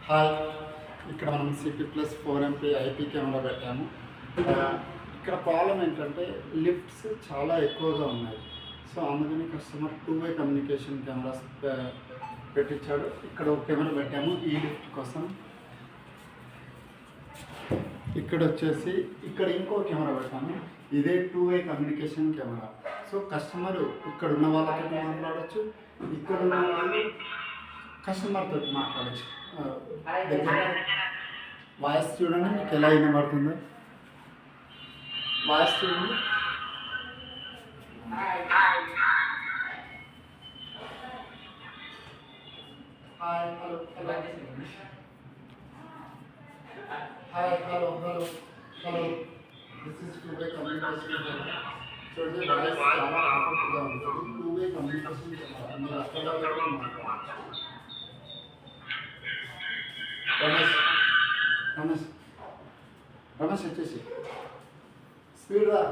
Hi, ఇక్కడ మనం CP+4MP IP camera పెట్టాము. ఇక్కడ ప్రాబ్లం ఏంటంటే లిఫ్ట్స్ చాలా ఎక్కువగా ఉన్నాయి. సో అందుకని కస్టమర్ 2-వే కమ్యూనికేషన్ కెమెరాస్ పెట్టించాడు. ఇక్కడ ఒక కెమెరా పెట్టాము ఈ లిఫ్ట్ కోసం. ఇక్కడ వచ్చేసి ఇక్కడ ఇంకో కెమెరా పెట్టాము. ఇదే 2-వే కమ్యూనికేషన్ కెమెరా. సో కస్టమర్ ఇక్కడ ఉన్న వాళ్ళతో మాట్లాడచ్చు, ఇక్కడ ఉన్న వాళ్ళు కస్టమర్ తోటి మాట్లాడచ్చు. వాయిస్ చూడండి మీకు ఎలా వినబడుతుందో. వాయిస్ చూడండి. Hi hello hello hi hello hello hello this is two way communication. చూడండి వాయిస్ చాలా పర్ఫెక్ట్గా ఉంటుంది. 2-వే కమ్యూనికేషన్ మీరు అక్కడ రమేష్ రమేష్ రమేష్ వచ్చేసి స్పీడ్ రా.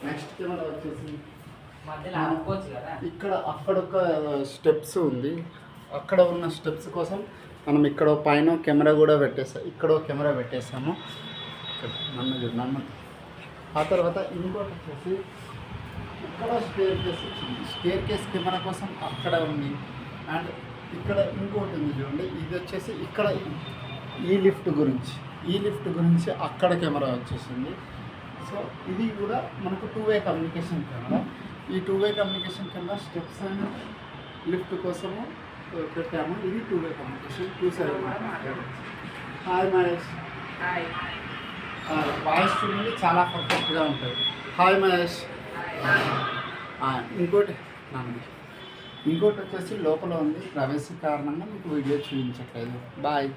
నెక్స్ట్ కెమెరా వచ్చేసి ఇక్కడ అక్కడ ఒక స్టెప్స్ ఉంది. అక్కడ ఉన్న స్టెప్స్ కోసం మనం ఇక్కడ పైన కెమెరా కూడా ఇక్కడ కెమెరా పెట్టేసాము. నన్ను ఆ తర్వాత ఇంకోటి వచ్చేసి ఇక్కడ స్టేర్ కేస్ కెమెరా కోసం అక్కడ ఉంది. అండ్ ఇక్కడ ఇంకోటి ఉంది చూడండి. ఇది వచ్చేసి ఇక్కడ ఈ లిఫ్ట్ గురించి అక్కడ కెమెరా వచ్చేసింది. సో ఇది కూడా మనకు 2-వే కమ్యూనికేషన్ కెమెరా. ఈ two way communication camera steps and lift కోసము పెట్టాము. ఇది 2-వే కమ్యూనికేషన్. చూసారు. హాయ్ మహేష్. వాయిస్ చూడండి చాలా పర్ఫెక్ట్గా ఉంటుంది. హాయ్ మహేష్. ఇంకోటి వచ్చేసి లోపల ఉంది. ప్రైవసీ కారణంగా మీకు వీడియో చూపించట్లేదు. బాయ్.